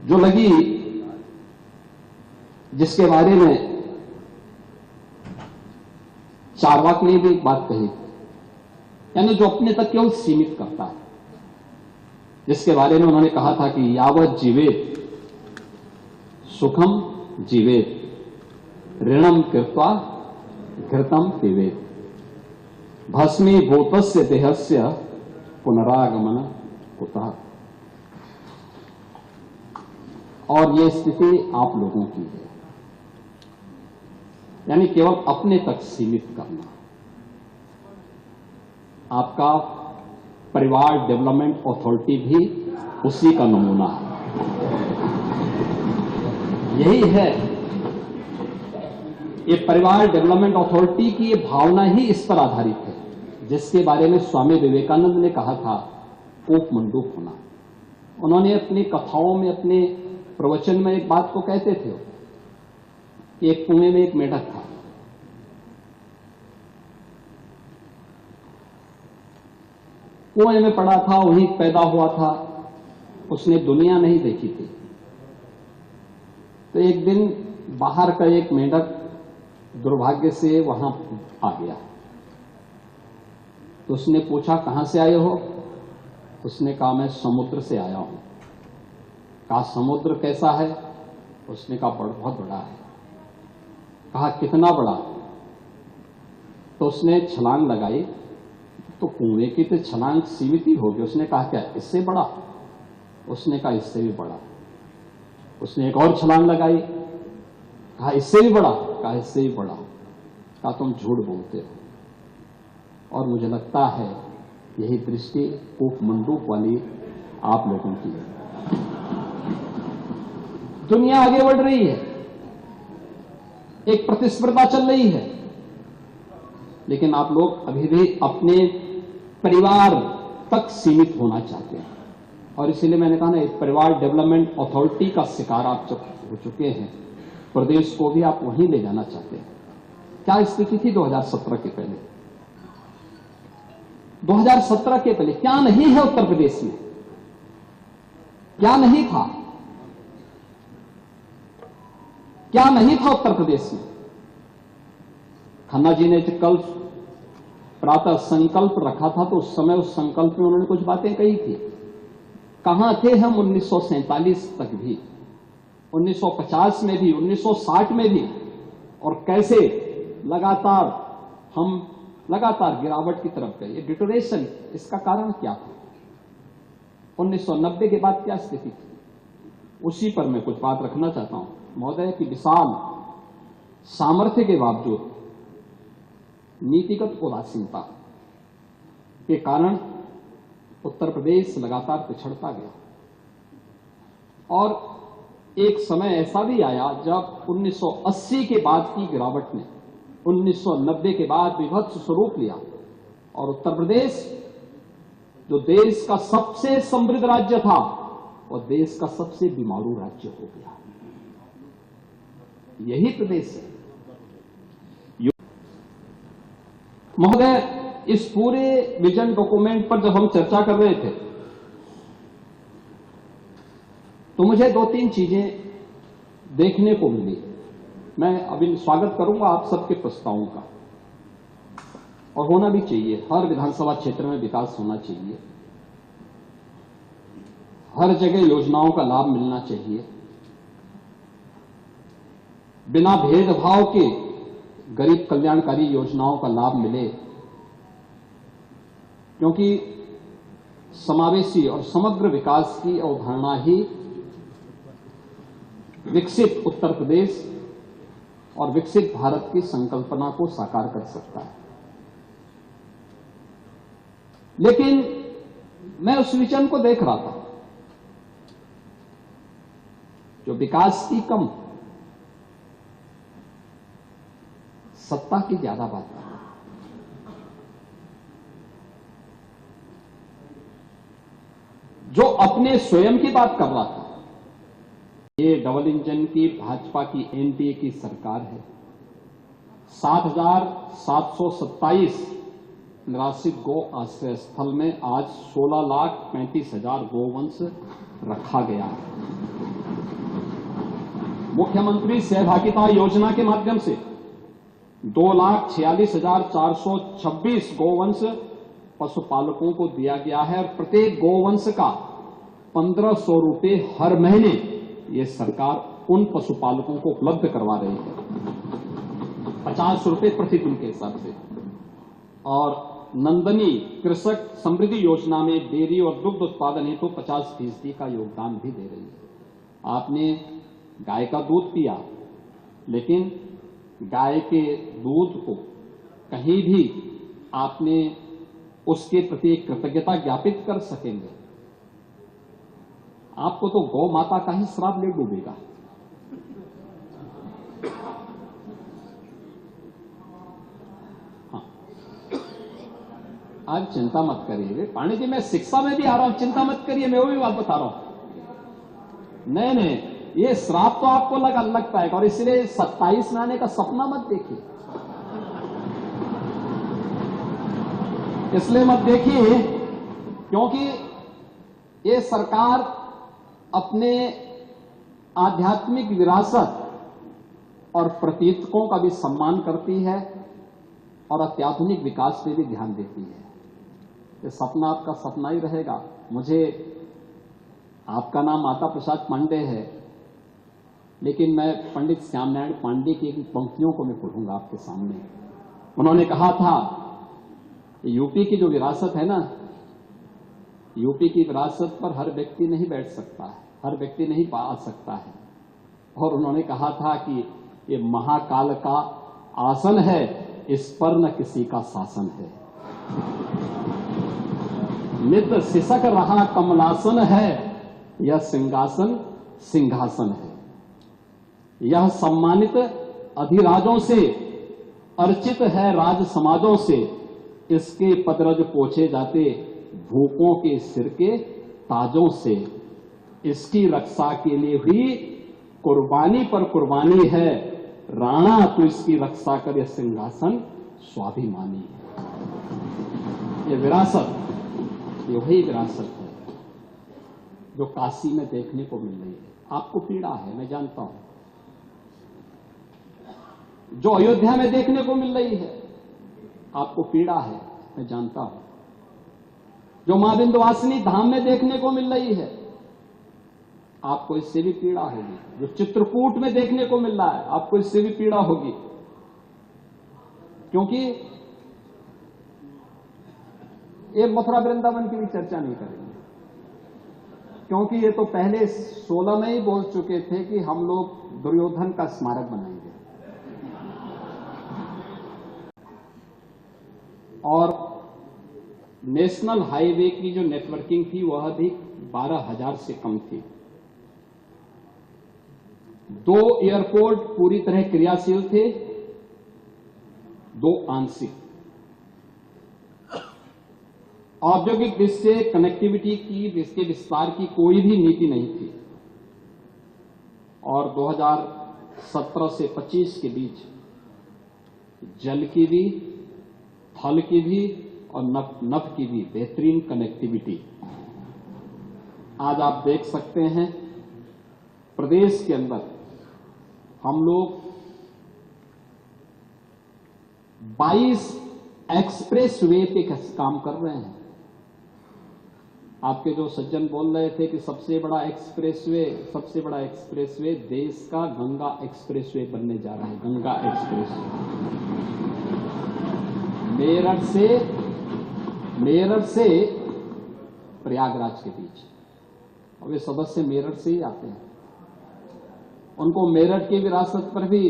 जो लगी, जिसके बारे में चार्वाक ने भी एक बात कही, यानी जो अपने तक केवल सीमित करता है, जिसके बारे में उन्होंने कहा था कि यावत जीवेत सुखम जीवेत ऋणम कृत्वा घृतम पिबेत भस्मीभूतस्य देहस्य पुनरागमन कुतः। और यह स्थिति आप लोगों की है, यानी केवल अपने तक सीमित करना। आपका परिवार डेवलपमेंट अथॉरिटी भी उसी का नमूना है। यही है, ये परिवार डेवलपमेंट अथॉरिटी की ये भावना ही इस पर आधारित है, जिसके बारे में स्वामी विवेकानंद ने कहा था कूप मंडूक होना। उन्होंने अपनी कथाओं में, अपने प्रवचन में एक बात को कहते थे कि एक कुएं में एक मेढक था। कुएं में पड़ा था, वहीं पैदा हुआ था, उसने दुनिया नहीं देखी थी। तो एक दिन बाहर का एक मेढक दुर्भाग्य से वहां आ गया। तो उसने पूछा कहां से आए हो? उसने कहा मैं समुद्र से आया हूं। कहा समुद्र कैसा है? उसने कहा बहुत बड़ा है। कहा कितना बड़ा? तो उसने छलांग लगाई, तो कुएं की तो छलांग सीमित ही होगी। उसने कहा क्या इससे बड़ा? उसने कहा इससे भी बड़ा। उसने एक और छलांग लगाई, कहा इससे भी बड़ा? कहा इससे भी बड़ा। कहा तुम झूठ बोलते हो। और मुझे लगता है यही दृष्टि कूप मंडूक वाली आप लोगों की है। दुनिया आगे बढ़ रही है, एक प्रतिस्पर्धा चल रही है, लेकिन आप लोग अभी भी अपने परिवार तक सीमित होना चाहते हैं। और इसीलिए मैंने कहा ना, एक परिवार डेवलपमेंट अथॉरिटी का शिकार आप जब हो चुके हैं, प्रदेश को भी आप वहीं ले जाना चाहते हैं। क्या स्थिति थी 2017 के पहले? 2017 के पहले क्या नहीं है उत्तर प्रदेश में? क्या नहीं था? क्या नहीं था उत्तर प्रदेश में? खन्ना जी ने कल प्रातः संकल्प रखा था, तो उस समय उस संकल्प में उन्होंने कुछ बातें कही थी। कहां थे हम 1947 तक भी, 1950 में भी, 1960 में भी, और कैसे लगातार गिरावट की तरफ गए। ये डिटोरेशन, इसका कारण क्या था? 1990 के बाद क्या स्थिति थी? उसी पर मैं कुछ बात रखना चाहता हूं महोदय, कि विशाल सामर्थ्य के बावजूद नीतिगत उदासीनता के कारण उत्तर प्रदेश लगातार पिछड़ता गया। और एक समय ऐसा भी आया जब 1980 के बाद की गिरावट ने 1990 के बाद विभत्स स्वरूप लिया, और उत्तर प्रदेश जो देश का सबसे समृद्ध राज्य था, और देश का सबसे बीमारू राज्य हो गया। यही प्रदेश है महोदय। इस पूरे विजन डॉक्यूमेंट पर जब हम चर्चा कर रहे थे, तो मुझे 2-3 चीजें देखने को मिली। मैं अभी स्वागत करूंगा आप सबके प्रस्तावों का, और होना भी चाहिए। हर विधानसभा क्षेत्र में विकास होना चाहिए, हर जगह योजनाओं का लाभ मिलना चाहिए, बिना भेदभाव के गरीब कल्याणकारी योजनाओं का लाभ मिले, क्योंकि समावेशी और समग्र विकास की अवधारणा ही विकसित उत्तर प्रदेश और विकसित भारत की संकल्पना को साकार कर सकता है। लेकिन मैं उस विजन को देख रहा था जो विकास की कम, सत्ता की ज्यादा बात है। जो अपने स्वयं की बात कर रहा था। ये डबल इंजन की भाजपा की एनडीए की सरकार है। 7,727 निराश्रित गो आश्रय स्थल में आज 16,35,000 गोवंश रखा गया है। मुख्यमंत्री सहभागिता योजना के माध्यम से 2,46,426 गोवंश पशुपालकों को दिया गया है और प्रत्येक गोवंश का 1,500 रुपये हर महीने ये सरकार उन पशुपालकों को उपलब्ध करवा रही है, 50 रुपये प्रतिदिन के हिसाब से। और नंदनी कृषक समृद्धि योजना में डेयरी और दुग्ध उत्पादन हेतु 50% का योगदान भी दे रही है। आपने गाय का दूध पिया, लेकिन गाय के दूध को कहीं भी आपने उसके प्रति कृतज्ञता ज्ञापित कर सकेंगे? आपको तो गौ माता का ही श्राप ले डूबेगा। हाँ, आज चिंता मत करिए पांडे जी, मैं शिक्षा में भी आ रहा हूं, चिंता मत करिए, मैं वो भी बात बता रहा हूं। नहीं, ये श्राप तो आपको लगता है, और इसलिए 27 में आने का सपना मत देखिए, इसलिए मत देखिए क्योंकि ये सरकार अपने आध्यात्मिक विरासत और प्रतीकों का भी सम्मान करती है और अत्याधुनिक विकास पे भी ध्यान देती है। ये सपना आपका सपना ही रहेगा। मुझे, आपका नाम माता प्रसाद पांडे है, लेकिन मैं पंडित श्यामनारायण पांडे की पंक्तियों को मैं पढ़ूंगा आपके सामने। उन्होंने कहा था, यूपी की जो विरासत है ना, यूपी की विरासत पर हर व्यक्ति नहीं बैठ सकता है, हर व्यक्ति नहीं पा सकता है। और उन्होंने कहा था कि ये महाकाल का आसन है, इस पर न किसी का शासन है। नित्य सिसक रहा कमलासन है, यह सिंहासन सिंहासन है। यह सम्मानित अधिराजों से अर्चित है राज समाजों से, इसके पदरज पोछे जाते भूपों के सिर के ताजों से। इसकी रक्षा के लिए हुई कुर्बानी पर कुर्बानी है, राणा तो इसकी रक्षा कर, यह सिंहासन स्वाभिमानी है। ये विरासत, ये वही विरासत है जो काशी में देखने को मिल रही है। आपको पीड़ा है, मैं जानता हूं, जो अयोध्या में देखने को मिल रही है आपको पीड़ा है, मैं जानता हूं, जो मां विंध्यवासिनी धाम में देखने को मिल रही है आपको इससे भी पीड़ा होगी, जो चित्रकूट में देखने को मिल रहा है आपको इससे भी पीड़ा होगी। क्योंकि ये मथुरा वृंदावन की भी चर्चा नहीं करेंगे, क्योंकि ये तो पहले 16 में ही बोल चुके थे कि हम लोग दुर्योधन का स्मारक बनाएंगे। और नेशनल हाईवे की जो नेटवर्किंग थी वह भी 12,000 से कम थी। 2 एयरपोर्ट पूरी तरह क्रियाशील थे, 2 आंशिक। औद्योगिक दृष्टि से कनेक्टिविटी की, इसके विस्तार की कोई भी नीति नहीं थी। और 2017 से 25 के बीच जल की भी, थल की भी और नभ की भी बेहतरीन कनेक्टिविटी। आज आप देख सकते हैं प्रदेश के अंदर हम लोग 22 एक्सप्रेस वे पे काम कर रहे हैं। आपके जो सज्जन बोल रहे थे कि सबसे बड़ा एक्सप्रेसवे देश का गंगा एक्सप्रेसवे बनने जा रहा है। गंगा एक्सप्रेसवे मेरठ से प्रयागराज के बीच, और वे सदस्य मेरठ से ही आते हैं। उनको मेरठ की विरासत पर भी,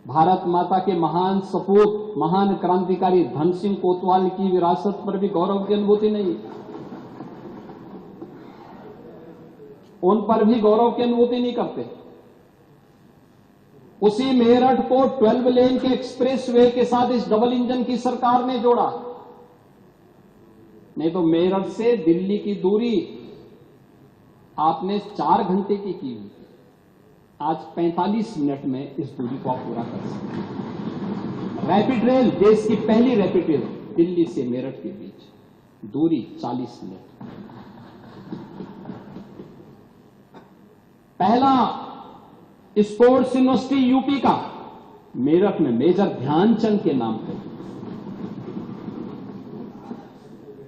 भारत माता के महान सपूत, महान क्रांतिकारी धन सिंह कोतवाल की विरासत पर भी गौरव की अनुभूति नहीं, उन पर भी गौरव की अनुभूति नहीं करते। उसी मेरठ को 12 लेन के एक्सप्रेसवे के साथ इस डबल इंजन की सरकार ने जोड़ा। नहीं तो मेरठ से दिल्ली की दूरी आपने 4 घंटे की हुई, आज 45 मिनट में इस दूरी को आप पूरा कर सकते हैं। रैपिड रेल, देश की पहली रैपिड रेल, दिल्ली से मेरठ के बीच दूरी 40 मिनट। पहला स्पोर्ट्स यूनिवर्सिटी यूपी का मेरठ में मेजर ध्यानचंद के नाम पे,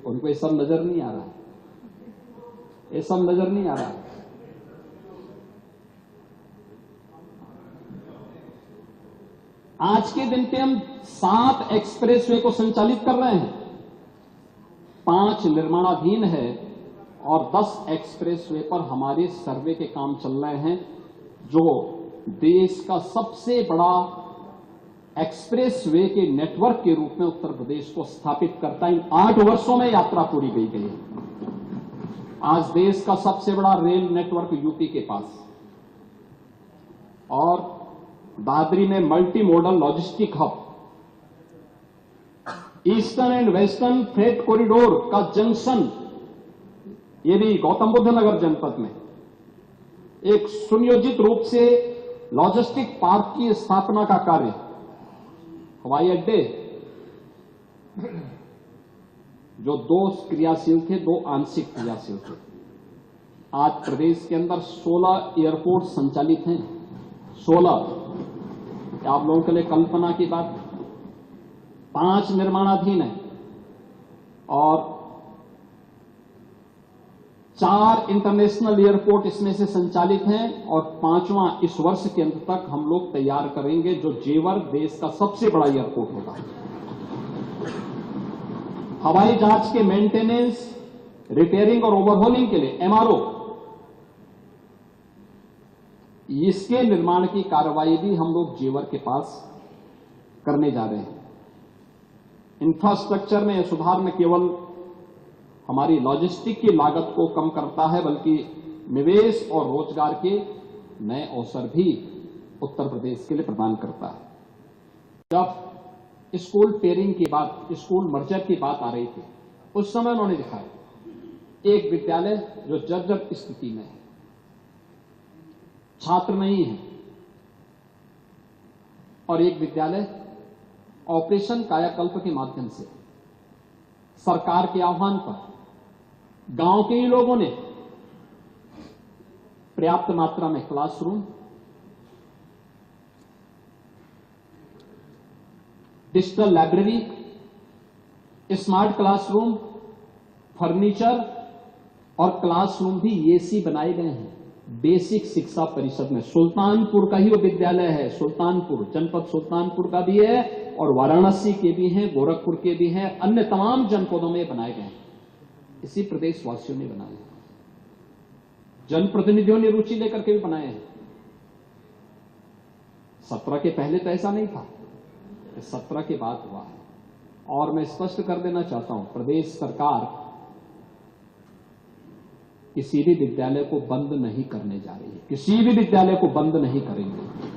उनको ये सब नजर नहीं आ रहा है, ये सब नजर नहीं आ रहा है। आज के दिन पे हम 7 एक्सप्रेसवे को संचालित कर रहे हैं, 5 निर्माणाधीन है और 10 एक्सप्रेसवे पर हमारे सर्वे के काम चल रहे हैं, जो देश का सबसे बड़ा एक्सप्रेसवे के नेटवर्क के रूप में उत्तर प्रदेश को स्थापित करता है। इन 8 वर्षों में यात्रा पूरी गई है। आज देश का सबसे बड़ा रेल नेटवर्क यूपी के पास, और दादरी में multi modal logistic hub, eastern and western freight corridor का जंक्शन, ये भी गौतम बुद्ध नगर जनपद में एक सुनियोजित रूप से लॉजिस्टिक पार्क की स्थापना का कार्य, हवाई अड्डे जो 2 क्रियाशील थे, 2 आंशिक क्रियाशील थे। आज प्रदेश के अंदर 16 एयरपोर्ट संचालित हैं, 16। आप लोगों के लिए कल्पना की बात, 5 निर्माणाधीन है और 4 इंटरनेशनल एयरपोर्ट इसमें से संचालित हैं, और 5वां इस वर्ष के अंत तक हम लोग तैयार करेंगे, जो जेवर देश का सबसे बड़ा एयरपोर्ट होगा। हवाई जहाज के मेंटेनेंस, रिपेयरिंग और ओवरहॉलिंग के लिए MRO, इसके निर्माण की कार्रवाई भी हम लोग जेवर के पास करने जा रहे हैं। इंफ्रास्ट्रक्चर में सुधार में केवल हमारी लॉजिस्टिक की लागत को कम करता है, बल्कि निवेश और रोजगार के नए अवसर भी उत्तर प्रदेश के लिए प्रदान करता है। जब स्कूल पेयरिंग की बात, स्कूल मर्जर की बात आ रही थी, उस समय उन्होंने दिखाया एक विद्यालय जो जर्जर स्थिति में है, छात्र नहीं है, और एक विद्यालय ऑपरेशन कायाकल्प के माध्यम से सरकार के आह्वान पर गांव के ही लोगों ने पर्याप्त मात्रा में classroom, digital library, smart classroom, furniture और क्लासरूम भी एसी बनाए गए हैं। बेसिक शिक्षा परिषद में सुल्तानपुर का ही वो विद्यालय है, सुल्तानपुर जनपद सुल्तानपुर का भी है, और वाराणसी के भी हैं, गोरखपुर के भी हैं, अन्य तमाम जनपदों में बनाए गए हैं। इसी प्रदेशवासियों ने बनाए हैं, जनप्रतिनिधियों ने रुचि लेकर के भी बनाए हैं। 17 के पहले तो ऐसा नहीं था, 17 के बाद हुआ है। और मैं स्पष्ट कर देना चाहता हूं, प्रदेश सरकार किसी भी विद्यालय को बंद नहीं करने जा रही है, किसी भी विद्यालय को बंद नहीं करेंगे।